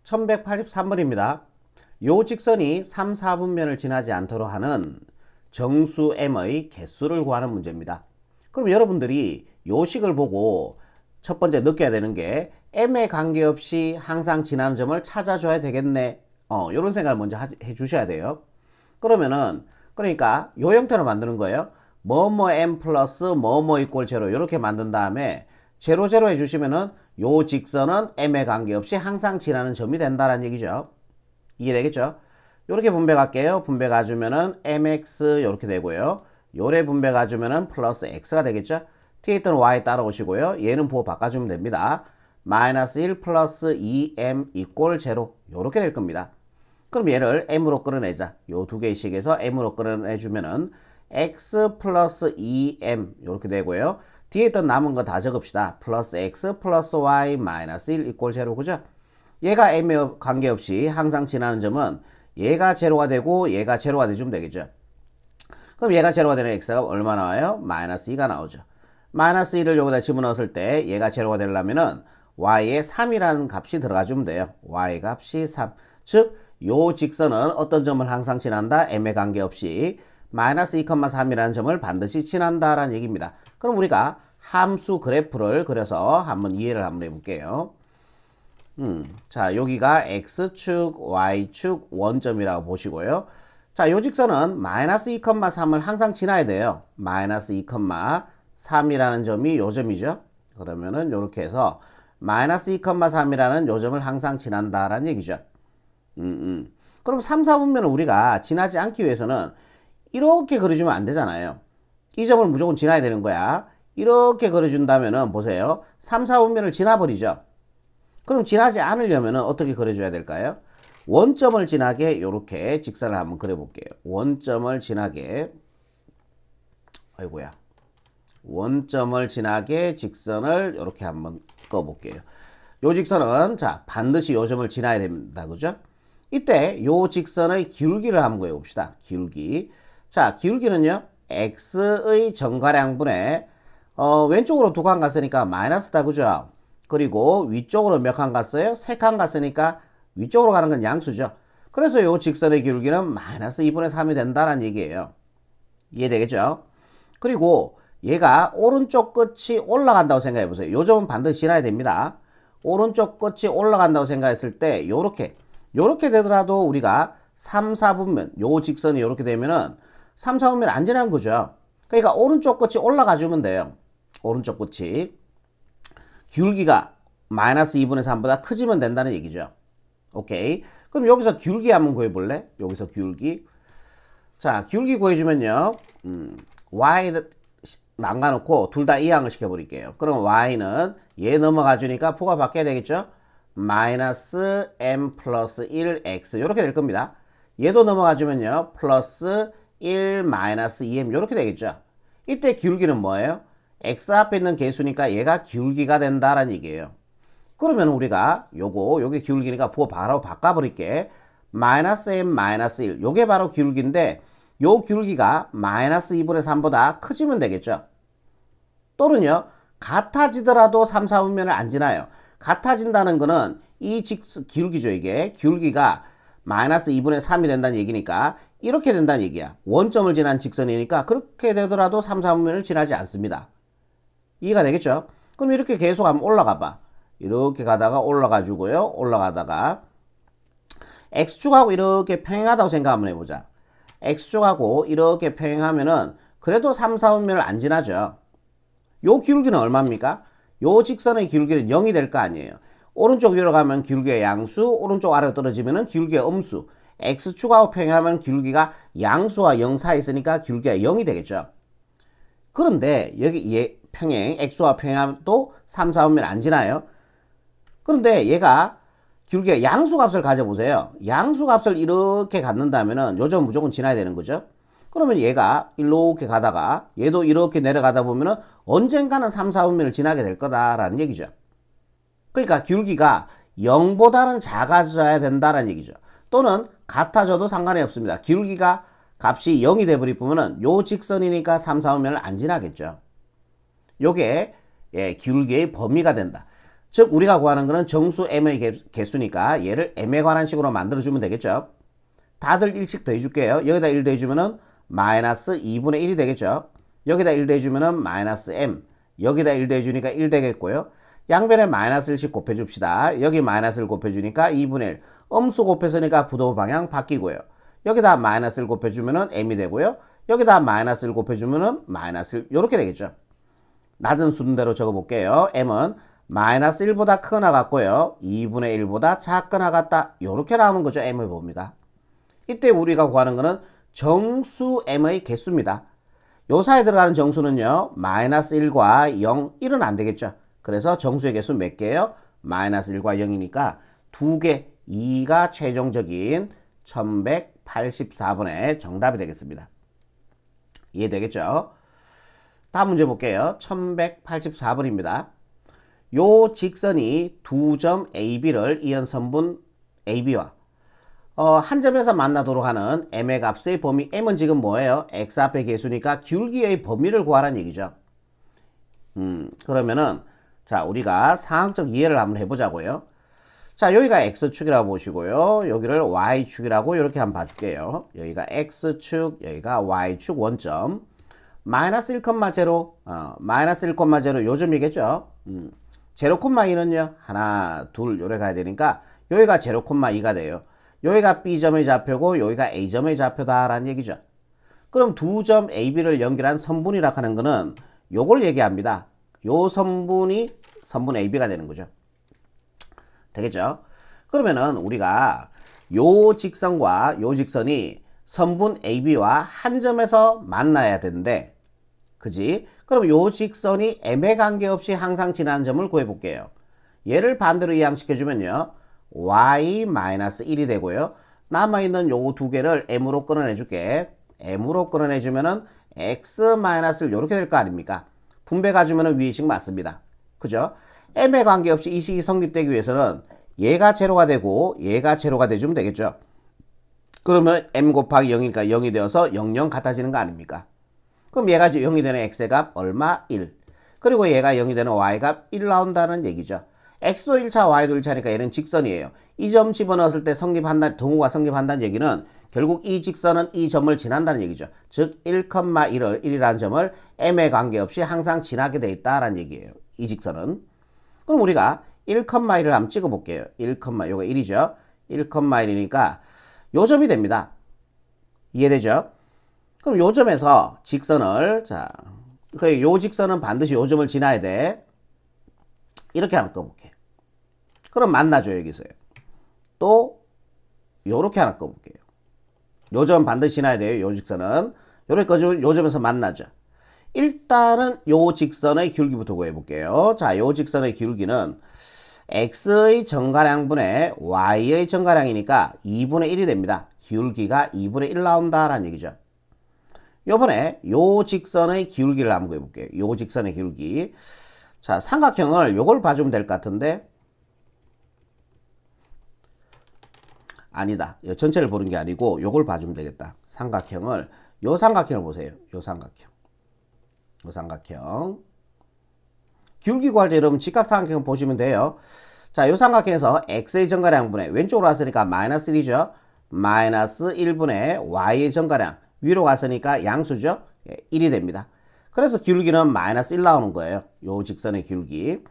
1183번입니다. 요 직선이 3, 4분면을 지나지 않도록 하는 정수 m의 개수를 구하는 문제입니다. 그럼 여러분들이 요 식을 보고 첫 번째 느껴야 되는 게 m에 관계없이 항상 지나는 점을 찾아줘야 되겠네. 요런 생각을 먼저 해 주셔야 돼요. 그러니까 요 형태로 만드는 거예요. 뭐뭐 m 플러스 뭐뭐 이꼴 제로 이렇게 만든 다음에 제로 제로 해주시면은 요 직선은 m에 관계없이 항상 지나는 점이 된다는 얘기죠. 이해되겠죠? 요렇게 분배 갈게요. 분배 가주면은 mx 요렇게 되고요. 요래 분배 가주면은 플러스 x가 되겠죠? 뒤에 있던 y 따라오시고요. 얘는 부호 바꿔주면 됩니다. 마이너스 1 플러스 2m 이꼴 제로 요렇게 될 겁니다. 그럼 얘를 m으로 끌어내자. 요 두 개의 식에서 m으로 끌어내주면은 x 플러스 2m 요렇게 되고요. 뒤에 있던 남은 거 다 적읍시다. 플러스 x 플러스 y 마이너스 1 이꼴 제로 그죠? 얘가 m에 관계없이 항상 지나는 점은 얘가 제로가 되고 얘가 제로가 돼주면 되겠죠. 그럼 얘가 제로가 되는 x가 얼마 나와요? 마이너스 2가 나오죠. 마이너스 1을 여기다 집어넣었을 때 얘가 제로가 되려면은 y에 3이라는 값이 들어가주면 돼요. y 값이 3. 즉, 요 직선은 어떤 점을 항상 지난다? m에 관계없이 마이너스 2,3이라는 점을 반드시 지난다라는 얘기입니다. 그럼 우리가 함수 그래프를 그려서 한번 이해를 한번 해볼게요. 자, 여기가 x축, y축 원점이라고 보시고요. 자, 요 직선은 마이너스 2,3을 항상 지나야 돼요. 마이너스 2,3이라는 점이 요 점이죠. 그러면은 요렇게 해서 마이너스 2,3이라는 요 점을 항상 지난다라는 얘기죠. 그럼 3, 4분면을 우리가 지나지 않기 위해서는 이렇게 그려주면 안 되잖아요. 이 점을 무조건 지나야 되는 거야. 이렇게 그려준다면은 보세요. 3, 4분면을 지나버리죠. 그럼 지나지 않으려면은 어떻게 그려줘야 될까요? 원점을 지나게 이렇게 직선을 한번 그려볼게요. 원점을 지나게 원점을 지나게 직선을 이렇게 한번 꺼볼게요. 요 직선은 자 반드시 요 점을 지나야 됩니다. 그죠? 이때 요 직선의 기울기를 한번 구해봅시다. 기울기. 자, 기울기는요. x의 정가량분의 왼쪽으로 두 칸 갔으니까 마이너스다. 그죠? 그리고 위쪽으로 몇 칸 갔어요? 세 칸 갔으니까 위쪽으로 가는 건 양수죠. 그래서 요 직선의 기울기는 마이너스 2분의 3이 된다는 얘기예요. 이해되겠죠? 그리고 얘가 오른쪽 끝이 올라간다고 생각해 보세요. 요 점은 반드시 지나야 됩니다. 오른쪽 끝이 올라간다고 생각했을 때 요렇게 되더라도 우리가 3, 4분면 요 직선이 요렇게 되면은 3, 4분면 안 지나는 거죠. 그러니까 오른쪽 끝이 올라가 주면 돼요. 오른쪽 끝이 기울기가 마이너스 2분의 3보다 커지면 된다는 얘기죠. 오케이. 그럼 여기서 기울기 한번 구해볼래? 여기서 기울기. 자, 기울기 구해주면요. y를 남겨놓고 둘 다 이항을 시켜버릴게요. 그럼 y는 얘 넘어가 주니까 부가 바뀌어야 되겠죠? 마이너스 m 플러스 1x 이렇게 될 겁니다. 얘도 넘어가 주면요. 플러스 1 마이너스 2m 이렇게 되겠죠. 이때 기울기는 뭐예요? x 앞에 있는 개수니까 얘가 기울기가 된다라는 얘기예요. 그러면 우리가 요게 기울기니까 부호 바로 바꿔버릴게. 마이너스 m 마이너스 1 요게 바로 기울기인데 요 기울기가 마이너스 2분의 3보다 커지면 되겠죠. 또는요. 같아지더라도 3, 4분면을 안 지나요. 같아진다는 거는 이 기울기죠. 이게 기울기가 마이너스 2분의 3이 된다는 얘기니까 이렇게 된다는 얘기야. 원점을 지난 직선이니까 그렇게 되더라도 3, 4분면을 지나지 않습니다. 이해가 되겠죠? 그럼 이렇게 계속 한번 올라가 봐. 이렇게 가다가 올라가 주고요. 올라가다가 x축하고 이렇게 평행하다고 생각 한번 해보자. x축하고 이렇게 평행하면은 그래도 3, 4분면을 안 지나죠. 요 기울기는 얼마입니까? 요 직선의 기울기는 0이 될 거 아니에요. 오른쪽 위로 가면 기울기가 양수, 오른쪽 아래로 떨어지면 기울기가 음수. x축하고 평행하면 기울기가 양수와 0 사이 있으니까 기울기가 0이 되겠죠. 그런데 여기 평행, x와 평행하면 3, 4분면 안 지나요. 그런데 얘가 기울기가 양수 값을 가져보세요. 양수 값을 이렇게 갖는다면은 요점 무조건 지나야 되는 거죠. 그러면 얘가 이렇게 가다가 얘도 이렇게 내려가다 보면은 언젠가는 3, 4분면을 지나게 될 거다라는 얘기죠. 그러니까 기울기가 0보다는 작아져야 된다라는 얘기죠. 또는 같아져도 상관이 없습니다. 기울기가 값이 0이 돼버릴 뿐은 요 직선이니까 3, 4분면을 안 지나겠죠. 요게 기울기의 범위가 된다. 즉 우리가 구하는 거는 정수 m의 개수니까 얘를 m에 관한 식으로 만들어주면 되겠죠. 다들 1씩 더해줄게요. 여기다 1 더해주면은 마이너스 2분의 1이 되겠죠. 여기다 1 더해주면은 마이너스 m, 여기다 1 더해주니까 1 되겠고요. 양변에 마이너스 1씩 곱해줍시다. 여기 마이너스를 곱해주니까 2분의 1. 음수 곱해서니까 부호 방향 바뀌고요. 여기다 마이너스를 곱해주면은 m이 되고요. 여기다 마이너스를 곱해주면은 마이너스 이렇게 되겠죠. 낮은 순대로 적어볼게요. m은 마이너스 1보다 크거나 같고요. 2분의 1보다 작거나 같다. 이렇게 나오는 거죠. m의 범위가. 이때 우리가 구하는 거는 정수 m의 개수입니다. 요 사이에 들어가는 정수는요. 마이너스 1과 0, 1은 안 되겠죠. 그래서 정수의 개수 몇 개예요? 마이너스 1과 0이니까 2개, 2가 최종적인 1184번의 정답이 되겠습니다. 이해되겠죠? 다음 문제 볼게요. 1184번입니다. 요 직선이 두 점 AB를 이은 선분 AB와 한 점에서 만나도록 하는 m의 값의 범위, m은 지금 뭐예요? x 앞의 개수니까 기울기의 범위를 구하라는 얘기죠. 그러면은 자 우리가 상황적 이해를 한번 해보자고요. 자 여기가 x축이라고 보시고요. 여기를 y축이라고 이렇게 한번 봐줄게요. 여기가 x축, 여기가 y축 원점. 마이너스 1,0, 마이너스 1,0 요점이겠죠. 0,2는요. 하나, 둘 요래 가야 되니까 여기가 0,2가 돼요. 여기가 B점의 좌표고 여기가 A점의 좌표다라는 얘기죠. 그럼 두 점 AB를 연결한 선분이라 하는 거는 요걸 얘기합니다. 요 선분이 선분 AB가 되는 거죠. 되겠죠? 그러면은 우리가 요 직선과 요 직선이 선분 AB와 한 점에서 만나야 되는데 그지? 그럼 요 직선이 m에 관계없이 항상 지나는 점을 구해볼게요. 얘를 반대로 이항시켜주면요. y-1이 되고요. 남아있는 요 두 개를 m으로 끌어내줄게. m으로 끌어내주면은 x-를 요렇게 될 거 아닙니까? 분배가주면은 위의식 맞습니다. 그죠? m에 관계없이 이 식이 성립되기 위해서는 얘가 제로가 되고 얘가 제로가 돼주면 되겠죠. 그러면 m 곱하기 0이니까 0이 되어서 0,0 같아지는 거 아닙니까? 그럼 얘가 0이 되는 x의 값 얼마? 1. 그리고 얘가 0이 되는 y 값 1 나온다는 얘기죠. x도 1차, y도 1차니까 얘는 직선이에요. 이 점 집어넣었을 때 등호가 성립한다는 얘기는 결국 이 직선은 이 점을 지난다는 얘기죠. 즉 1,1을 1이라는 점을 m에 관계없이 항상 지나게 돼 있다라는 얘기예요. 이 직선은. 그럼 우리가 1,1을 한번 찍어볼게요. 1, 요거 1이죠. 1,1이니까 요 점이 됩니다. 이해되죠? 그럼 요 점에서 직선을 요 직선은 반드시 요 점을 지나야 돼. 이렇게 하나 꺼볼게요. 그럼 만나죠 여기서요. 또 요렇게 하나 꺼볼게요. 요 점 반드시 지나야 돼요. 요 직선은 요렇게 꺼주면 요 점에서 만나죠. 일단은 요 직선의 기울기부터 구해볼게요. 자, 요 직선의 기울기는 x의 정가량분의 y의 정가량이니까 2분의 1이 됩니다. 기울기가 2분의 1 나온다라는 얘기죠. 요번에 요 직선의 기울기를 한번 구해볼게요. 요 직선의 기울기. 자, 삼각형을 요걸 봐주면 될 것 같은데 아니다. 전체를 보는 게 아니고 요걸 봐주면 되겠다. 삼각형을 요 삼각형을 보세요. 요 삼각형. 요 삼각형. 기울기 구할 때 여러분 직각삼각형 보시면 돼요. 자, 요 삼각형에서 x의 정가량분의 왼쪽으로 왔으니까 마이너스 1이죠. 마이너스 1분의 y의 정가량. 위로 갔으니까 양수죠. 1이 됩니다. 그래서 기울기는 마이너스 1 나오는 거예요. 요 직선의 기울기.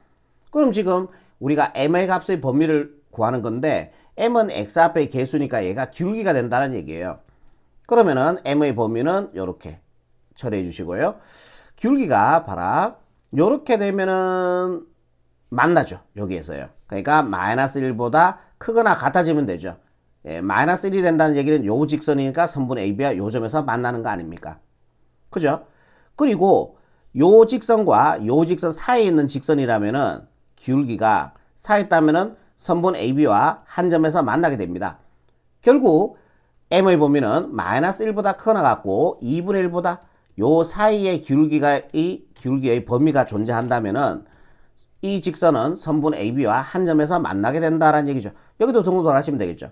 그럼 지금 우리가 m의 값의 범위를 구하는 건데 m은 x 앞의 개수니까 얘가 기울기가 된다는 얘기예요. 그러면은 m의 범위는 이렇게 처리해 주시고요. 기울기가 봐라. 요렇게 되면은 만나죠. 여기에서요. 그러니까 마이너스 1보다 크거나 같아지면 되죠. 예, 마이너스 1이 된다는 얘기는 요 직선이니까 선분 AB와 요 점에서 만나는 거 아닙니까? 그죠? 그리고 요 직선과 요 직선 사이에 있는 직선이라면은 기울기가 사이에 있다면은 선분 AB와 한 점에서 만나게 됩니다. 결국 m의 범위는 마이너스 1보다 크거나 같고 2분의 1보다 요 사이의 기울기의 범위가 존재한다면은 이 직선은 선분 AB와 한 점에서 만나게 된다라는 얘기죠. 여기도 등호를 하시면 되겠죠.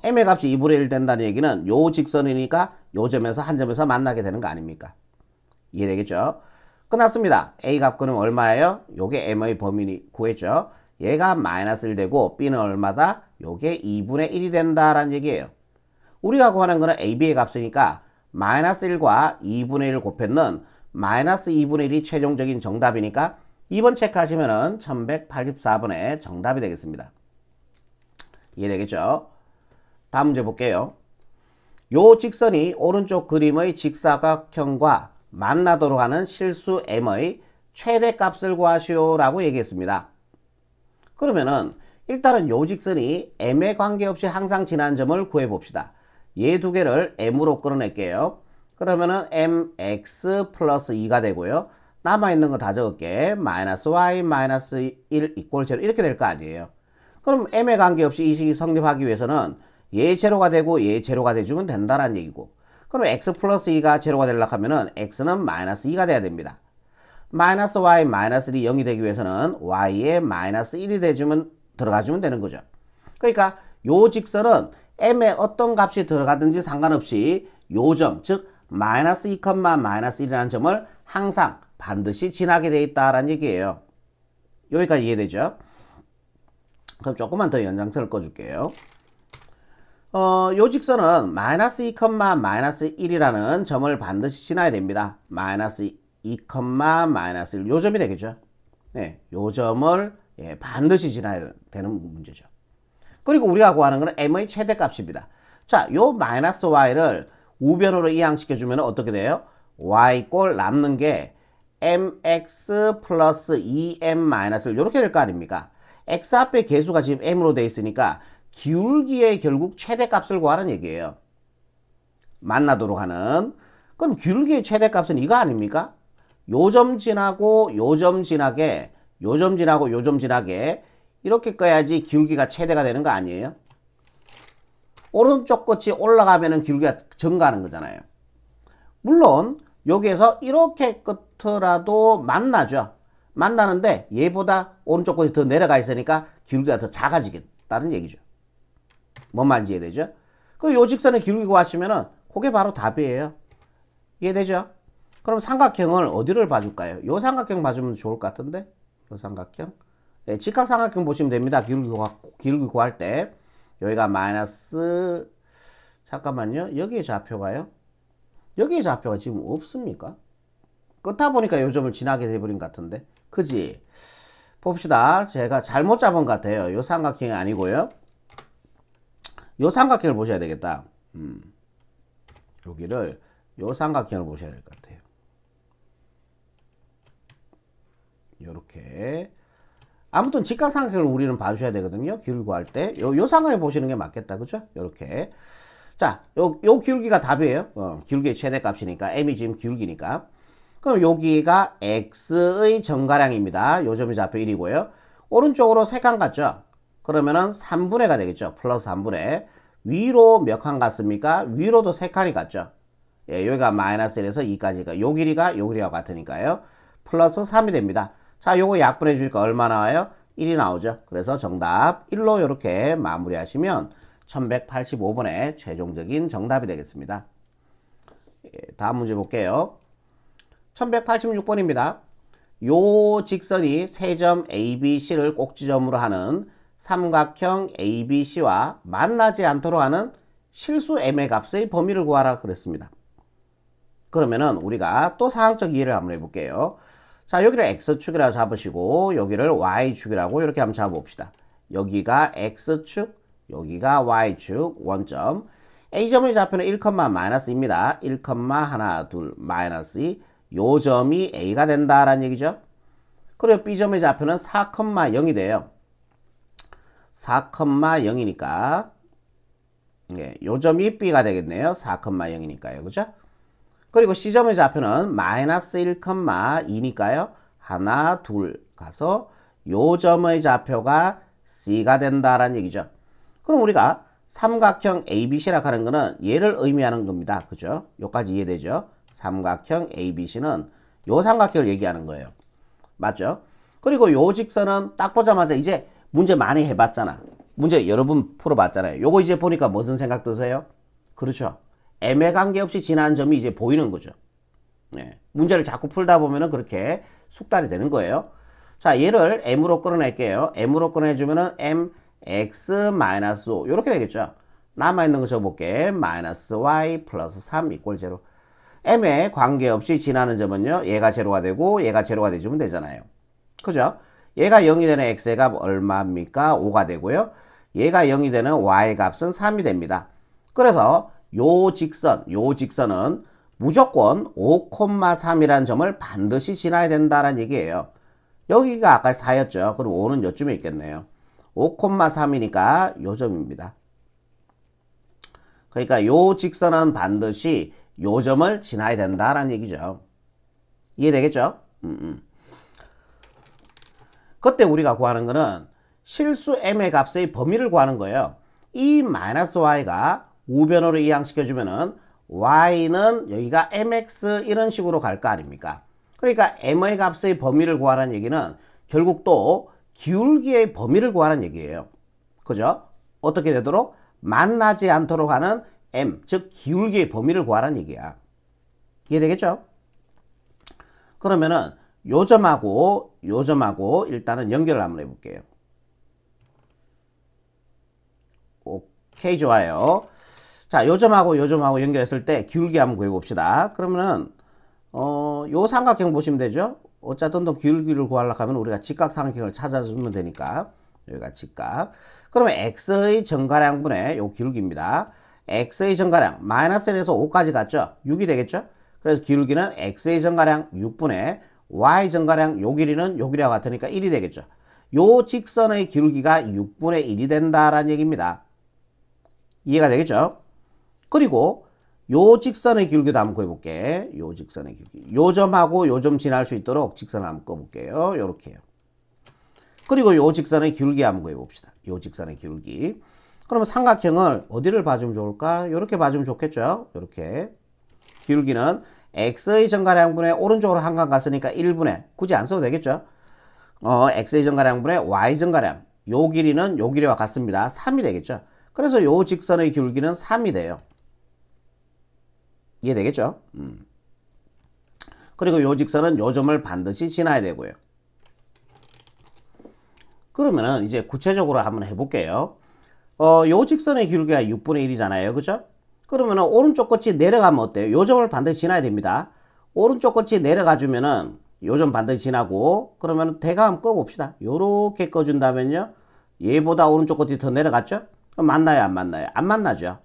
m의 값이 2분의 1 된다는 얘기는 요 직선이니까 요 점에서 한 점에서 만나게 되는 거 아닙니까? 이해되겠죠? 끝났습니다. A 값 그럼 얼마예요? 요게 M의 범위 구했죠. 얘가 마이너스 1 되고 B는 얼마다? 요게 2분의 1이 된다라는 얘기예요. 우리가 구하는 거는 AB의 값이니까 마이너스 1과 2분의 1 곱했는 마이너스 2분의 1이 최종적인 정답이니까 2번 체크하시면은 1184번의 정답이 되겠습니다. 이해되겠죠? 다음 문제 볼게요. 요 직선이 오른쪽 그림의 직사각형과 만나도록 하는 실수 M의 최대값을 구하시오 라고 얘기했습니다. 그러면은 일단은 요 직선이 M에 관계없이 항상 지나는 점을 구해봅시다. 얘 두 개를 M으로 끌어낼게요. 그러면은 mx 플러스 2가 되고요. 남아있는 거 다 적을게. 마이너스 y 마이너스 1 이꼴 제로 이렇게 될 거 아니에요. 그럼 m에 관계없이 이 식이 성립하기 위해서는 얘 제로가 되고 얘 제로가 돼주면 된다는 얘기고, 그럼 x 플러스 2가 제로가 되려고 하면은 x는 마이너스 2가 돼야 됩니다. 마이너스 y 마이너스 1이 0이 되기 위해서는 y에 마이너스 1이 돼주면 들어가주면 되는 거죠. 그러니까 요 직선은 m에 어떤 값이 들어가든지 상관없이 요 점, 즉 마이너스 2, 마이너스 1이라는 점을 항상 반드시 지나게 돼 있다라는 얘기예요. 여기까지 이해되죠? 그럼 조금만 더 연장선을 꺼줄게요. 요 직선은 마이너스 2, 마이너스 1이라는 점을 반드시 지나야 됩니다. 마이너스 2, 마이너스 1, 요 점이 되겠죠. 네, 요 점을 반드시 지나야 되는 문제죠. 그리고 우리가 구하는 것은 m의 최대값입니다. 자, 요 마이너스 y를 우변으로 이항시켜주면 어떻게 돼요? y 꼴 남는 게 mx 플러스 2m 마이너스 1 이렇게 될 거 아닙니까? x 앞에 개수가 지금 m으로 되어 있으니까 기울기의 결국 최대값을 구하는 얘기예요. 만나도록 하는. 그럼 기울기의 최대값은 이거 아닙니까? 요 점 지나고 요 점 지나게, 요 점 지나고 요 점 지나게 이렇게 꺼야지 기울기가 최대가 되는 거 아니에요? 오른쪽 끝이 올라가면은 기울기가 증가하는 거잖아요. 물론 여기에서 이렇게 끝이라도 만나죠. 만나는데 얘보다 오른쪽 끝이 더 내려가 있으니까 기울기가 더 작아지겠다는 얘기죠. 뭔 말인지 이해되죠? 그 요 직선의 기울기 구하시면은 그게 바로 답이에요. 이해되죠? 그럼 삼각형을 어디를 봐줄까요? 요 삼각형 봐주면 좋을 것 같은데? 요 삼각형? 네, 직각삼각형 보시면 됩니다. 기울기 구할 때. 여기가 마이너스, 잠깐만요. 여기에 좌표가요? 여기에 좌표가 지금 없습니까? 끄다 보니까 요 점을 지나게 돼버린 것 같은데. 그지? 봅시다. 제가 잘못 잡은 것 같아요. 요 삼각형이 아니고요. 요 삼각형을 보셔야 되겠다. 여기를, 요 삼각형을 보셔야 될 것 같아요. 요렇게. 아무튼 직각삼각형을 우리는 봐주셔야 되거든요. 기울기 구할 때. 요 삼각형 보시는 게 맞겠다. 그죠? 요렇게. 자, 요 기울기가 답이에요. 기울기의 최대값이니까. m이 지금 기울기니까. 그럼 여기가 x의 정가량입니다. 요 점이 좌표 1이고요. 오른쪽으로 3칸 갔죠? 그러면은 3분의가 되겠죠. 플러스 3분의. 위로 몇 칸 갔습니까? 위로도 3칸이 갔죠. 예, 여기가 마이너스 1에서 2까지가. 요 길이가 같으니까요. 플러스 3이 됩니다. 자, 요거 약분해 주니까 얼마 나와요? 1이 나오죠. 그래서 정답 1로 이렇게 마무리하시면 1185번의 최종적인 정답이 되겠습니다. 다음 문제 볼게요. 1186번입니다. 요 직선이 세 점 ABC를 꼭지점으로 하는 삼각형 ABC와 만나지 않도록 하는 실수 M의 값의 범위를 구하라 그랬습니다. 그러면은 우리가 또 상황적 이해를 한번 해볼게요. 자, 여기를 X축이라고 잡으시고 여기를 Y축이라고 이렇게 한번 잡아봅시다. 여기가 X축, 여기가 Y축, 원점. A점의 좌표는 1, 마이너스 2입니다. 1, 하나, 둘, 마이너스 2. 요 점이 A가 된다라는 얘기죠. 그리고 B점의 좌표는 4, 0이 돼요. 4, 0이니까 예, 요 점이 B가 되겠네요. 4, 0이니까요. 그죠? 그리고 C점의 좌표는 마이너스 1, 2니까요. 하나, 둘 가서 요 점의 좌표가 C가 된다라는 얘기죠. 그럼 우리가 삼각형 ABC라고 하는 거는 얘를 의미하는 겁니다. 그죠? 요까지 이해되죠? 삼각형 ABC는 요 삼각형을 얘기하는 거예요. 맞죠? 그리고 요 직선은 딱 보자마자 이제 문제 많이 해봤잖아. 문제 여러 번 풀어봤잖아요. 요거 이제 보니까 무슨 생각 드세요? 그렇죠. M에 관계없이 지나는 점이 이제 보이는 거죠. 네. 문제를 자꾸 풀다 보면은 그렇게 숙달이 되는 거예요. 자, 얘를 m으로 끌어낼게요. m으로 끌어내주면은 mx-5 이렇게 되겠죠. 남아있는 거 적어볼게. 마이너스 y 플러스 3 이꼴 제로. m에 관계없이 지나는 점은요. 얘가 제로가 되고 얘가 제로가 돼주면 되잖아요. 그죠? 얘가 0이 되는 x의 값 얼마입니까? 5가 되고요. 얘가 0이 되는 y 값은 3이 됩니다. 그래서 요 직선은 무조건 5,3이라는 점을 반드시 지나야 된다는 얘기예요. 여기가 아까 4였죠. 그럼 5는 요쯤에 있겠네요. 5,3이니까 요 점입니다. 그러니까 요 직선은 반드시 요 점을 지나야 된다라는 얘기죠. 이해되겠죠? 그때 우리가 구하는 거는 실수 m의 값의 범위를 구하는 거예요. 이 마이너스 y가 우변으로 이항시켜주면은 y는 여기가 mx 이런 식으로 갈 거 아닙니까? 그러니까 m의 값의 범위를 구하라는 얘기는 결국 또 기울기의 범위를 구하라는 얘기예요. 그죠? 어떻게 되도록? 만나지 않도록 하는 m, 즉 기울기의 범위를 구하라는 얘기야. 이해되겠죠? 그러면은 요 점하고 일단은 연결을 한번 해볼게요. 오케이, 좋아요. 자, 요 점하고 연결했을 때 기울기 한번 구해봅시다. 그러면은 요 삼각형 보시면 되죠? 어쨌든 또 기울기를 구하려고 하면 우리가 직각삼각형을 찾아주면 되니까 여기가 직각. 그러면 x의 정가량분의 요 기울기입니다. x의 정가량 마이너스 1에서 5까지 갔죠? 6이 되겠죠? 그래서 기울기는 x의 정가량 6분의 y 정가량 요 길이는 요 길이와 같으니까 1이 되겠죠? 요 직선의 기울기가 6분의 1이 된다라는 얘기입니다. 이해가 되겠죠? 그리고 요 직선의 기울기도 한번 구해볼게. 요 직선의 기울기. 요 점하고 요 점 지날 수 있도록 직선을 한번 꺼볼게요. 요렇게요. 그리고 요 직선의 기울기 한번 구해봅시다. 요 직선의 기울기. 그러면 삼각형을 어디를 봐주면 좋을까? 요렇게 봐주면 좋겠죠? 요렇게. 기울기는 x의 정가량분의 오른쪽으로 한 칸 갔으니까 1분의 굳이 안 써도 되겠죠? x의 정가량분의 y 정가량. 요 길이는 요 길이와 같습니다. 3이 되겠죠? 그래서 요 직선의 기울기는 3이 돼요. 이해되겠죠? 그리고 요 직선은 요 점을 반드시 지나야 되고요. 그러면은 이제 구체적으로 한번 해볼게요. 요 직선의 기울기가 6분의 1이잖아요. 그죠? 그러면은 오른쪽 끝이 내려가면 어때요? 요 점을 반드시 지나야 됩니다. 오른쪽 끝이 내려가주면은 요 점 반드시 지나고, 그러면 대각 한번 꺼봅시다. 요렇게 꺼준다면요. 얘보다 오른쪽 끝이 더 내려갔죠? 그럼 만나요, 안 만나요? 안 만나죠.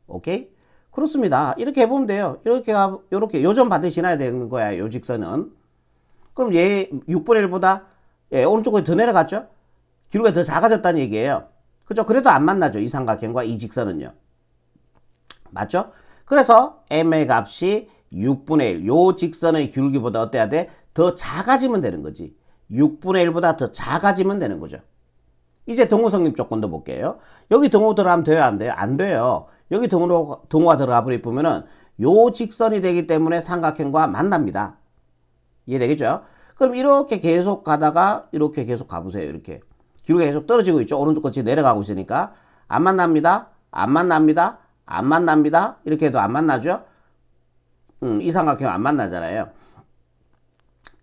오케이? 그렇습니다. 이렇게 해보면 돼요. 요렇게 요 점 반드시 지나야 되는 거야, 요 직선은. 그럼 얘 6분의 1보다 오른쪽 끝이 더 내려갔죠? 기울기가 더 작아졌다는 얘기예요. 그죠? 그래도 안 만나죠. 이 삼각형과 이 직선은요. 맞죠? 그래서 m의 값이 6분의 1. 요 직선의 기울기보다 어때야 돼? 더 작아지면 되는 거지. 6분의 1보다 더 작아지면 되는 거죠. 이제 등호성립 조건도 볼게요. 여기 등호 들어가면 돼요? 안 돼요? 안 돼요. 여기 등호가 들어가 버리면은 요 직선이 되기 때문에 삼각형과 만납니다. 이해되겠죠? 그럼 이렇게 계속 가다가 이렇게 계속 가보세요. 이렇게. 기울기가 계속 떨어지고 있죠. 오른쪽 끝이 내려가고 있으니까 안 만납니다. 안 만납니다. 안 만납니다. 이렇게 해도 안 만나죠. 이 삼각형 안 만나잖아요.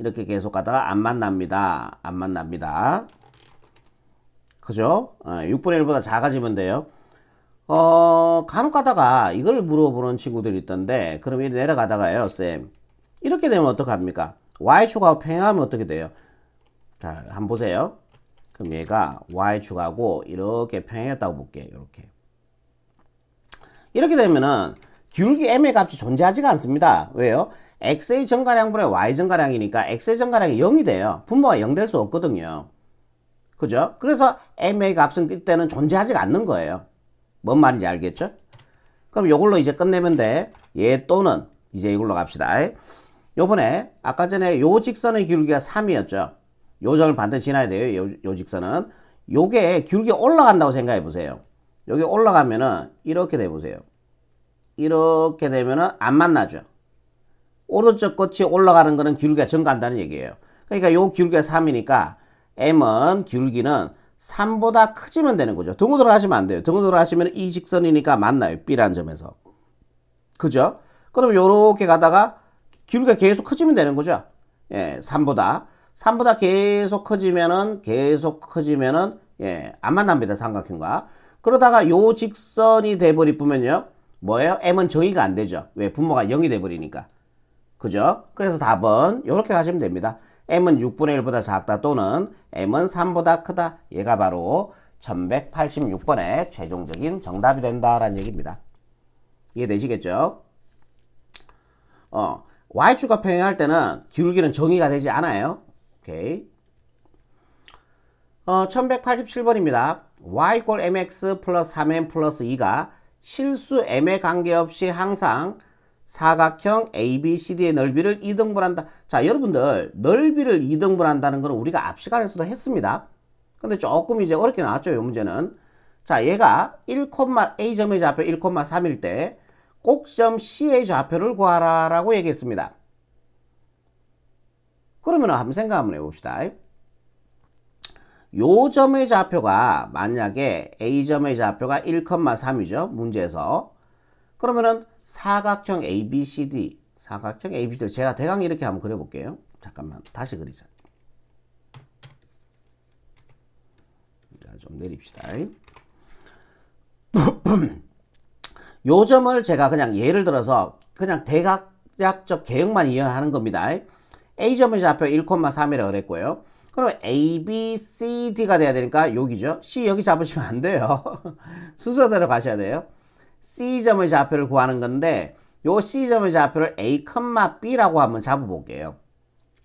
이렇게 계속 가다가 안 만납니다. 안 만납니다. 그죠? 6분의 1보다 작아지면 돼요. 간혹 가다가 이걸 물어보는 친구들이 있던데, 그럼 이렇게 내려가다가요, 쌤. 이렇게 되면 어떡합니까? y축하고 평행하면 어떻게 돼요? 자, 한번 보세요. 그럼 얘가 y축하고 이렇게 평행했다고 볼게요. 이렇게 되면은 기울기 m의 값이 존재하지가 않습니다. 왜요? x의 정가량분의 y 정가량이니까 x의 정가량이 0이 돼요. 분모가 0 될 수 없거든요. 그죠? 그래서 m의 값은 그때는 존재하지가 않는 거예요. 뭔 말인지 알겠죠? 그럼 이걸로 이제 끝내면 돼. 얘 또는 이제 이걸로 갑시다. 요번에 아까 전에 요 직선의 기울기가 3이었죠. 요 점을 반드시 지나야 돼요. 요 직선은. 요게 기울기가 올라간다고 생각해 보세요. 여기 올라가면은 이렇게 돼 보세요. 이렇게 되면은 안 만나죠. 오른쪽 끝이 올라가는 거는 기울기가 증가한다는 얘기예요. 그러니까 요 기울기가 3이니까 m은 기울기는 3보다 크지면 되는 거죠. 등호 들어가시면 안 돼요. 등호 들어가시면 이 직선이니까 만나요. B라는 점에서. 그죠? 그럼 요렇게 가다가 기울기가 계속 커지면 되는 거죠. 예, 3보다 계속 커지면은 예, 안 만납니다. 삼각형과. 그러다가 요 직선이 돼버리면요. 뭐예요? m은 정의가 안 되죠. 왜? 분모가 0이 돼버리니까. 그죠? 그래서 답은 이렇게 가시면 됩니다. m은 6분의 1보다 작다 또는 m은 3보다 크다. 얘가 바로 1186번의 최종적인 정답이 된다라는 얘기입니다. 이해되시겠죠? y축과 평행할 때는 기울기는 정의가 되지 않아요. 오케이. 1187번입니다. y = mx 플러스 3m 플러스 2가 실수 m에 관계없이 항상 사각형 ABCD의 넓이를 2등분한다. 자, 여러분들 넓이를 2등분한다는 것은 우리가 앞 시간에서도 했습니다. 근데 조금 이제 어렵게 나왔죠. 이 문제는. 자, 얘가 1,A점의 좌표 1,3일 때 꼭지점 C의 좌표를 구하라 라고 얘기했습니다. 그러면 한번 생각 한번 해봅시다. 요 점의 좌표가 만약에 A점의 좌표가 1,3이죠. 문제에서. 그러면은 사각형 ABCD 제가 대강 이렇게 한번 그려볼게요. 잠깐만 다시 그리자. 자, 좀 내립시다. 요 점을 제가 그냥 예를 들어서 그냥 대략적 개형만 이해하는 겁니다. A점의 좌표 1,3이라고 그랬고요. 그럼 ABCD가 돼야 되니까 여기죠. C 여기 잡으시면 안 돼요. 순서대로 가셔야 돼요. C점의 좌표를 구하는 건데 요 C점의 좌표를 A, B라고 한번 잡아볼게요.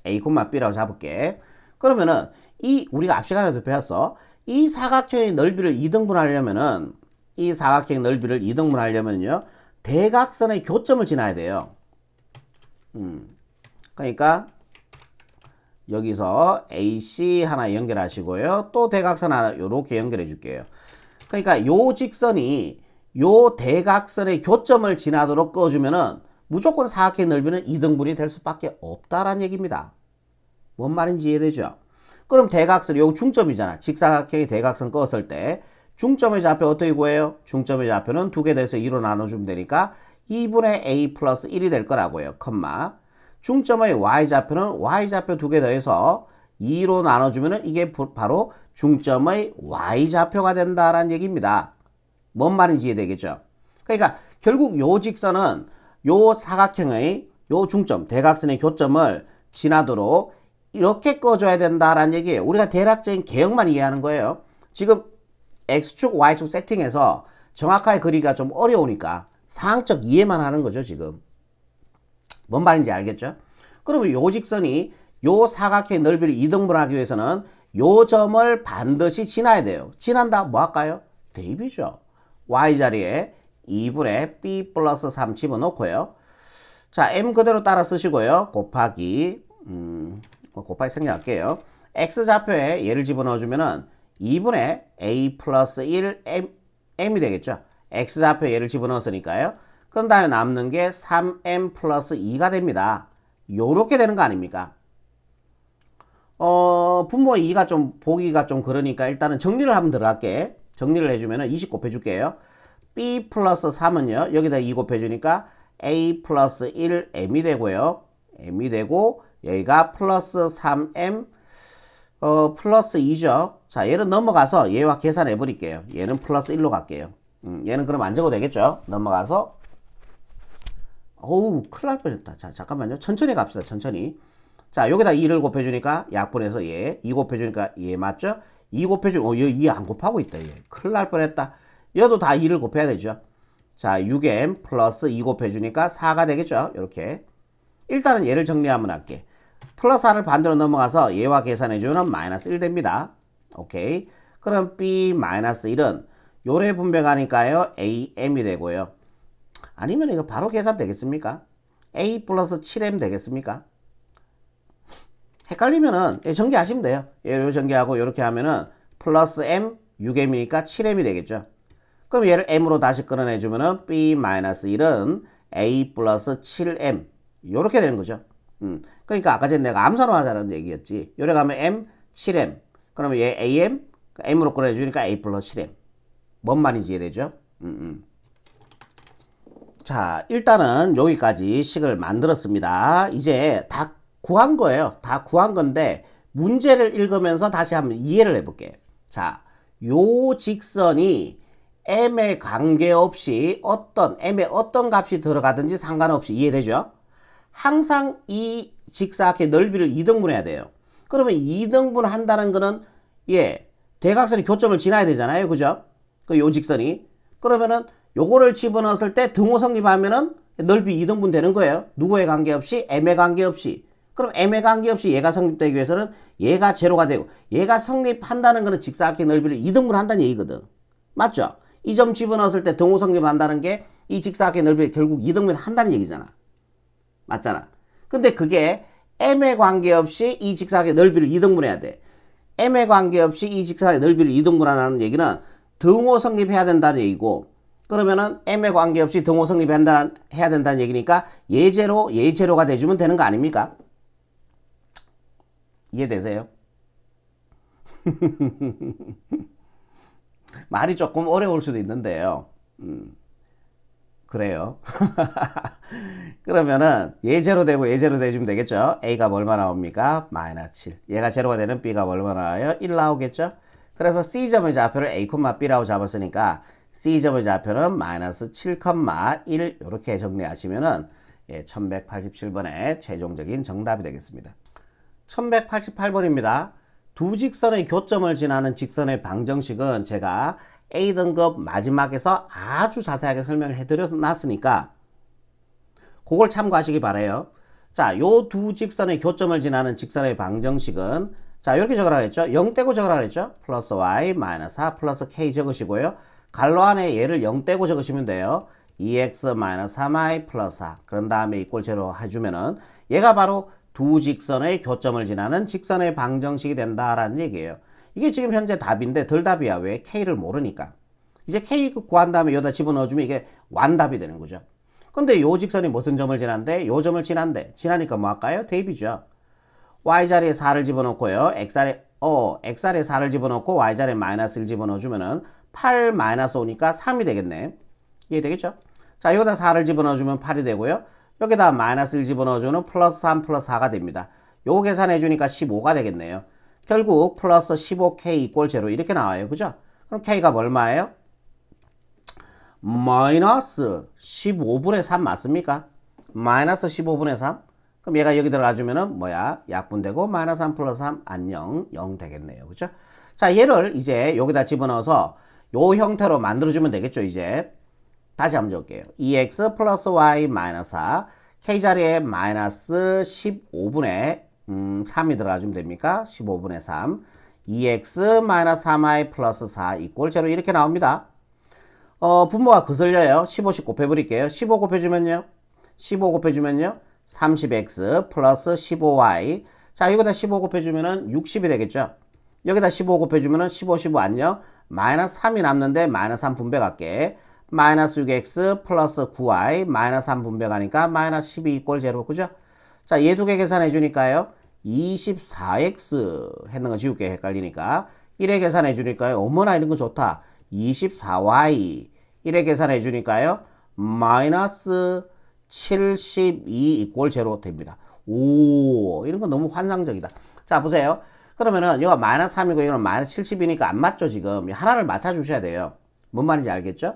A, B라고 잡을게. 그러면은 이 우리가 앞 시간에도 배웠어. 이 사각형의 넓이를 2등분하려면은 대각선의 교점을 지나야 돼요. 그러니까 여기서 AC 하나 연결하시고요. 또 대각선 하나 요렇게 연결해 줄게요. 그러니까 요 직선이 요 대각선의 교점을 지나도록 꺼주면은 무조건 사각형의 넓이는 2등분이 될 수밖에 없다라는 얘기입니다. 뭔 말인지 이해되죠? 그럼 대각선, 요 중점이잖아. 직사각형의 대각선 껐을 때 중점의 좌표 어떻게 구해요? 중점의 좌표는 2개 돼서 2로 나눠주면 되니까 2분의 a 플러스 1이 될 거라고요. 컴마. 중점의 y좌표는 y좌표 2개 더해서 2로 나눠주면 이게 바로 중점의 y좌표가 된다라는 얘기입니다. 뭔 말인지 이해되겠죠? 그러니까 결국 요 직선은 요 사각형의 요 중점, 대각선의 교점을 지나도록 이렇게 꺼줘야 된다라는 얘기예요. 우리가 대략적인 개형만 이해하는 거예요. 지금 X축, Y축 세팅해서 정확하게 그리기가 좀 어려우니까 상황적 이해만 하는 거죠, 지금. 뭔 말인지 알겠죠? 그러면 요 직선이 요 사각형의 넓이를 2등분하기 위해서는 요 점을 반드시 지나야 돼요. 지난다, 뭐 할까요? 대입이죠. Y자리에 2분의 B 플러스 3 집어넣고요. 자, M 그대로 따라 쓰시고요. 곱하기 생략할게요. X좌표에 얘를 집어넣어주면은 2분의 A 플러스 1 M이 되겠죠. X좌표에 얘를 집어넣었으니까요. 그런 다음에 남는 게 3M 플러스 2가 됩니다. 요렇게 되는 거 아닙니까? 분모 2가 좀 보기가 좀 그러니까 일단은 정리를 한번 들어갈게. 정리를 해주면은 20 곱해줄게요. B 플러스 3은요. 여기다 2 곱해주니까 A 플러스 1 M이 되고요. M이 되고 여기가 플러스 3M 플러스 2죠. 자, 얘는 넘어가서 얘와 계산해 버릴게요. 얘는 플러스 1로 갈게요. 얘는 그럼 안 적어도 되겠죠? 넘어가서 어우 큰일 날 뻔했다. 자, 잠깐만요. 천천히 갑시다. 천천히. 자, 여기다 2를 곱해주니까 약분해서 얘 2 곱해주니까 얘 맞죠? 2 곱해주면 얘 2 안 곱하고 있다. 얘 큰일 날 뻔했다. 얘도 다 2를 곱해야 되죠. 자, 6M 플러스 2 곱해주니까 4가 되겠죠. 이렇게 일단은 얘를 정리하면 할게. 플러스 4를 반대로 넘어가서 얘와 계산해주면 마이너스 1 됩니다. 오케이. 그럼 B 마이너스 1은 요래 분배가니까요. AM이 되고요. 아니면 이거 바로 계산 되겠습니까? A 플러스 7M 되겠습니까? 헷갈리면은 전개하시면 돼요. 얘를 전개하고 이렇게 하면은 플러스 M 6M이니까 7M이 되겠죠. 그럼 얘를 M으로 다시 끌어내주면은 B 마이너스 1은 A 플러스 7M 요렇게 되는 거죠. 그러니까 아까 전에 내가 암산호 하자는 얘기였지. 요래 가면 M, 7M. 그러면 얘 AM, M으로 끌어내주니까 A 플러스 7M. 뭔 말인지 이해되죠? 자, 일단은 여기까지 식을 만들었습니다. 이제 다 구한 거예요. 다 구한 건데 문제를 읽으면서 다시 한번 이해를 해볼게요. 자, 요 직선이 m에 관계없이 m에 어떤 값이 들어가든지 상관없이 이해되죠? 항상 이 직사각의 넓이를 2등분 해야 돼요. 그러면 2등분 한다는 거는 대각선이 교점을 지나야 되잖아요. 그죠? 요 직선이. 그러면은 요거를 집어넣었을 때 등호 성립하면은 넓이 2등분 되는 거예요. 누구에 관계없이? m에 관계없이. 그럼 m에 관계없이 얘가 성립되기 위해서는 얘가 제로가 되고 얘가 성립한다는 거는 직사각의 넓이를 2등분 한다는 얘기거든. 맞죠? 이 점 집어넣었을 때 등호 성립한다는 게 이 직사각의 넓이를 결국 2등분 한다는 얘기잖아. 맞잖아. 근데 그게 m에 관계없이 이 직사각의 넓이를 2등분 해야 돼. m에 관계없이 이 직사각의 넓이를 2등분 하는 얘기는 등호 성립해야 된다는 얘기고, 그러면은 m에 관계없이 등호 성립해야 된다는 얘기니까 얘제로가 돼주면 되는 거 아닙니까? 이해되세요? 말이 조금 어려울 수도 있는데요. 그래요. 그러면은 얘제로 되고 얘제로 돼주면 되겠죠. a가 얼마 나옵니까? -7. 얘가 제로가 되는 b가 얼마 나와요? 1 나오겠죠. 그래서 C점의 좌표를 a, b라고 잡았으니까 C점의 좌표는 -7,1 이렇게 정리하시면은 1187번의 최종적인 정답이 되겠습니다. 1188번입니다. 두 직선의 교점을 지나는 직선의 방정식은 제가 A등급 마지막에서 아주 자세하게 설명을 해드려 놨으니까 그걸 참고하시기 바라요. 자, 요 두 직선의 교점을 지나는 직선의 방정식은 자, 이렇게 적으라 했죠. 0 떼고 적으라 했죠. 플러스 y 마이너스 4 플러스 k 적으시고요. 괄호 안에 얘를 0 떼고 적으시면 돼요. 2x 마이너스 3y 플러스 4. 그런 다음에 이꼴 제로 해주면은 얘가 바로 두 직선의 교점을 지나는 직선의 방정식이 된다라는 얘기예요. 이게 지금 현재 답인데 덜 답이야. 왜? k를 모르니까. 이제 k 구한 다음에 여기다 집어넣어주면 이게 완답이 되는 거죠. 근데 요 직선이 무슨 점을 지난데? 요 점을 지난데. 지나니까 뭐 할까요? 대입이죠. y자리에 4를 집어넣고요. x자리에 4를 집어넣고 y자리에 -1 집어넣어주면은 8 5니까 3이 되겠네. 이해되겠죠? 자, 여기다 4를 집어넣어주면 8이 되고요. 여기다 -1 집어넣어주면 플러스 3 플러스 4가 됩니다. 요거 계산해주니까 15가 되겠네요. 결국 플러스 15k = 0 이렇게 나와요. 그죠? 그럼 k가 얼마예요? 마이너스 15분의 3 맞습니까? 마이너스 15분의 3? 그럼 얘가 여기 들어가주면은 뭐야? 약분되고 -3 플러스 3 안녕 0 되겠네요. 그죠? 자, 얘를 이제 여기다 집어넣어서 요 형태로 만들어주면 되겠죠. 이제 다시 한번 적을게요. 2x 플러스 y 마이너스 4 k자리에 마이너스 15분의 3이 들어가주면 됩니까? 15분의 3 2x 마이너스 3y 플러스 4 = 0 이렇게 나옵니다. 분모가 거슬려요. 15씩 곱해버릴게요. 15 곱해주면요. 30x 플러스 15y. 자, 여기다 15 곱해주면은 60이 되겠죠. 여기다 15 곱해주면은 15, 15 안녕. 마이너스 3이 남는데 마이너스 3 분배 갈게. 마이너스 6x 플러스 9y 마이너스 3 분배 가니까 마이너스 12 = 0. 그죠? 자, 얘 두 개 계산해 주니까요. 24x 했는 거 지울게 헷갈리니까 1에 계산해 주니까요. 어머나 이런 거 좋다. 24y 1에 계산해 주니까요. 마이너스 72 = 0 됩니다. 오, 이런 거 너무 환상적이다. 자, 보세요. 그러면은 이거 마이너스 3이고 이거는 마이너스 70이니까 안 맞죠, 지금. 하나를 맞춰 주셔야 돼요. 뭔 말인지 알겠죠?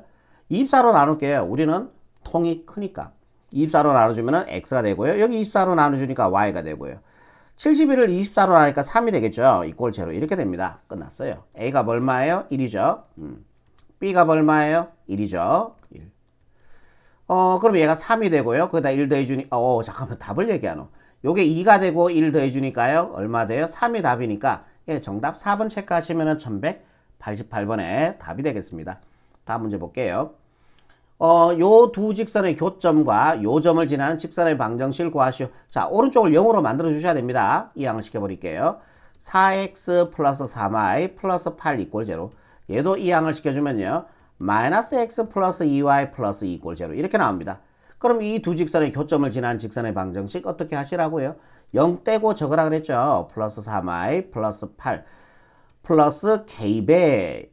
24로 나눌게요. 우리는 통이 크니까. 24로 나눠주면은 x가 되고요. 여기 24로 나눠주니까 y가 되고요. 71을 24로 나누니까 3이 되겠죠. = 0 이렇게 됩니다. 끝났어요. a가 얼마예요? 1이죠. b가 얼마예요? 1이죠. 1. 그럼 얘가 3이 되고요. 거기다 1 더해주니, 잠깐만, 답을 얘기하노. 요게 2가 되고 1 더해주니까요. 얼마 돼요? 3이 답이니까, 정답 4번 체크하시면은 1188번에 답이 되겠습니다. 다음 문제 볼게요. 요 두 직선의 교점과 요 점을 지나는 직선의 방정식을 구하시오. 자, 오른쪽을 0으로 만들어 주셔야 됩니다. 이항을 시켜버릴게요. 4x 플러스 3y 플러스 8 = 0. 얘도 이항을 시켜주면요. 마이너스 x 플러스 2y 플러스 2 = 0 이렇게 나옵니다. 그럼 이 두 직선의 교점을 지나는 직선의 방정식 어떻게 하시라고요? 0 떼고 적으라 그랬죠. 플러스 3y 플러스 8 플러스 k배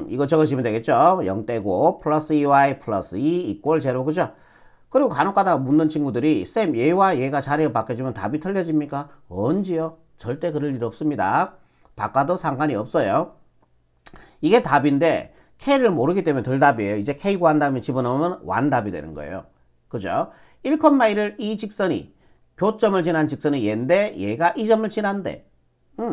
이거 적으시면 되겠죠. 0 떼고 플러스 2y 플러스 2 = 0. 그죠? 그리고 간혹 가다가 묻는 친구들이 쌤 얘와 얘가 자리가 바뀌어지면 답이 틀려집니까? 언제요? 절대 그럴 일 없습니다. 바꿔도 상관이 없어요. 이게 답인데 K를 모르기 때문에 덜 답이에요. 이제 K 구한 다음에 집어넣으면 완답이 되는 거예요. 그죠? 1,1을 이 직선이 교점을 지난 직선이 얘인데 얘가 이 점을 지난대.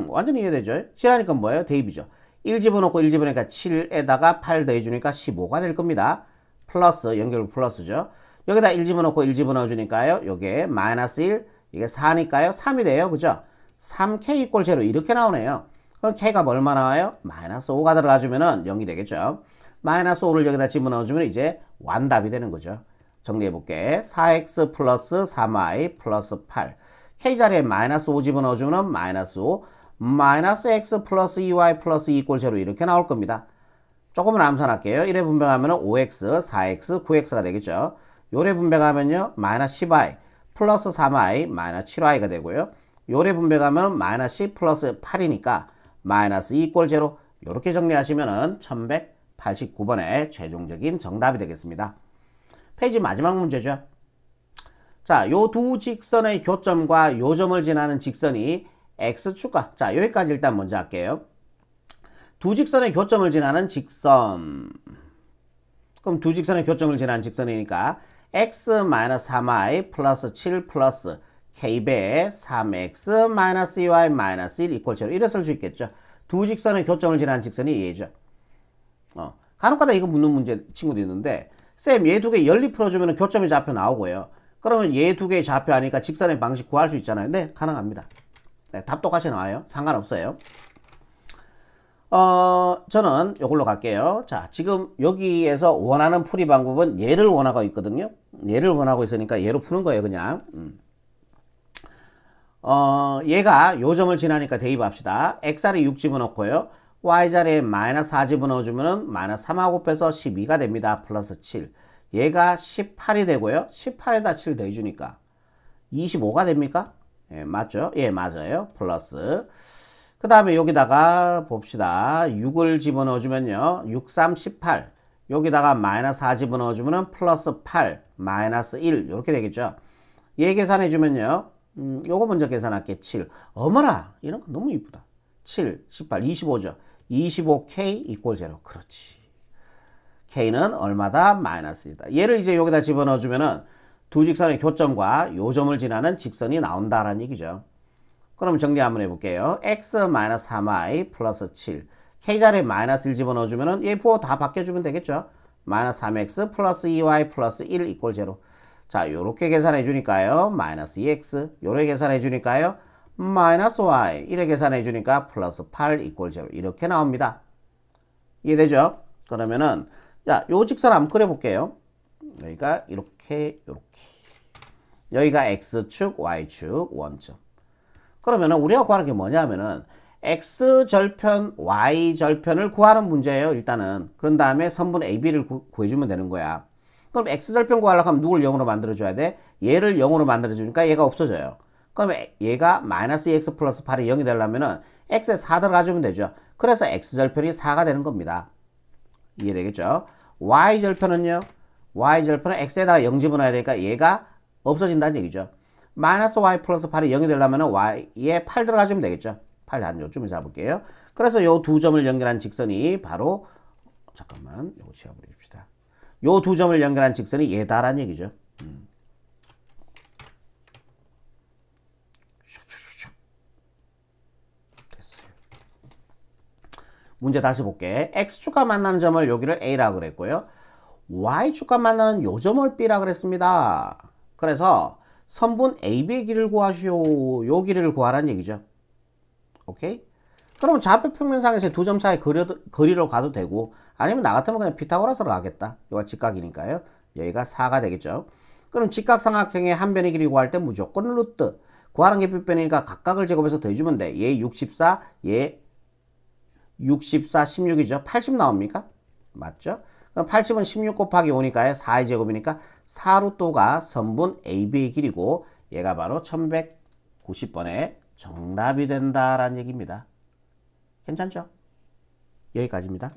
완전히 이해되죠? 지나니까 뭐예요? 대입이죠. 1 집어넣고 1 집어넣으니까 7에다가 8 더해주니까 15가 될 겁니다. 플러스, 연결 플러스죠. 여기다 1 집어넣고 1 집어넣어주니까요. 요게 마이너스 1, 이게 4니까요. 3이 돼요. 그죠? 3K 이꼴 제로 이렇게 나오네요. 그럼 K가 얼마 나와요? 마이너스 5가 들어가주면은 0이 되겠죠. 마이너스 5를 여기다 집어넣어주면 이제 완답이 되는 거죠. 정리해볼게. 4x 플러스 3y 플러스 8. K 자리에 마이너스 5 집어넣어주면 마이너스 5. 마이너스 x 플러스 2y 플러스 2 이꼴 제로 이렇게 나올 겁니다. 조금은 암산할게요. 1에 분배하면 5x, 4x, 9x가 되겠죠. 요래 분배하면요. 마이너스 10y 플러스 3y 마이너스 7y가 되고요. 요래 분배하면 마이너스 10 플러스 8이니까 마이너스 2 이꼴 제로 이렇게 정리하시면은 1189번의 최종적인 정답이 되겠습니다. 페이지 마지막 문제죠. 자, 요 두 직선의 교점과 요 점을 지나는 직선이 x축과 자 여기까지 일단 먼저 할게요. 두 직선의 교점을 지나는 직선. 그럼 두 직선의 교점을 지나는 직선이니까 x-3y 플러스 7 플러스 k배 3x 마이너스 2y 마이너스 1 이꼴 제로 이래 쓸 수 있겠죠. 두 직선의 교점을 지나는 직선이 얘죠. 간혹가다 이거 묻는 문제 친구도 있는데 쌤 얘 두 개 연립 풀어주면 교점의 좌표 나오고요. 그러면 얘 두 개의 좌표 아니까 직선의 방식 구할 수 있잖아요. 네, 가능합니다. 네, 답 똑같이 나와요. 상관없어요. 저는 이걸로 갈게요. 자, 지금 여기에서 원하는 풀이 방법은 얘를 원하고 있거든요. 얘를 원하고 있으니까 얘로 푸는 거예요, 그냥. 얘가 요 점을 지나니까 대입합시다. x자리에 6 집어넣고요. y자리에 마이너스 4 집어넣어주면은 마이너스 3하고 곱해서 12가 됩니다. 플러스 7. 얘가 18이 되고요. 18에다 7 더해주니까 25가 됩니까? 예, 맞죠? 예, 맞아요. 플러스. 그 다음에 여기다가 봅시다. 6을 집어넣어주면요. 6, 3, 18. 여기다가 마이너스 4 집어넣어주면은 플러스 8, 마이너스 1. 이렇게 되겠죠. 얘 계산해주면요. 요거 먼저 계산할게. 7. 어머나! 이런 거 너무 이쁘다. 7, 18, 25죠. 25K 이꼴 0. 그렇지. K는 얼마다? 마이너스 1이다. 얘를 이제 여기다 집어넣어주면은 두 직선의 교점과 요 점을 지나는 직선이 나온다라는 얘기죠. 그럼 정리 한번 해볼게요. x-3y 플러스 7. K자리에 마이너스 1 집어넣어주면은 얘 부호 다 바뀌어주면 되겠죠. 마이너스 3x 플러스 2y 플러스 1 이꼴 0. 자, 요렇게 계산해 주니까요. 마이너스 2x. 요렇게 계산해 주니까요. 마이너스 y. 이렇게 계산해 주니까 플러스 8 이꼴 0. 이렇게 나옵니다. 이해되죠? 그러면은 자, 요 직선 한번 그려볼게요. 여기가 이렇게 여기가 x축, y축, 원점. 그러면은 우리가 구하는 게 뭐냐면은 x절편, y절편을 구하는 문제예요. 일단은. 그런 다음에 선분 AB를 구해주면 되는 거야. 그럼 x절편 구하려고 하면 누굴 0으로 만들어줘야 돼? 얘를 0으로 만들어주니까 얘가 없어져요. 그러면 얘가 마이너스 2x 플러스 8이 0이 되려면은 x에 4 들어가주면 되죠. 그래서 x절편이 4가 되는 겁니다. 이해되겠죠? y절편은요? y절편은 x에다가 0 집어넣어야 되니까 얘가 없어진다는 얘기죠. 마이너스 y 플러스 8이 0이 되려면 y에 8 들어가주면 되겠죠. 8 한 요쯤에 잡을게요. 그래서 요 두 점을 연결한 직선이 바로 잠깐만 요거 지워버립시다. 요 두 점을 연결한 직선이 얘다라는 얘기죠. 됐어요. 문제 다시 볼게. X축과 만나는 점을 여기를 A라고 그랬고요. Y축과 만나는 요 점을 B라고 그랬습니다. 그래서 선분 AB의 길이를 구하시오. 요 길이를 구하라는 얘기죠. 오케이? 그러면 좌표 평면상에서 두 점 사이 거리로 가도 되고 아니면 나 같으면 그냥 피타고라스로 가겠다. 여기가 직각이니까요. 여기가 4가 되겠죠. 그럼 직각삼각형의 한 변의 길이 구할 때 무조건 루트. 구하는 게 빗변이니까 각각을 제곱해서 더해주면 돼. 얘 64, 얘 64, 16이죠. 80 나옵니까? 맞죠? 그럼 80은 16 곱하기 5니까요. 4의 제곱이니까 4루토가 선분 AB의 길이고 얘가 바로 1190번의 정답이 된다라는 얘기입니다. 괜찮죠? 여기까지입니다.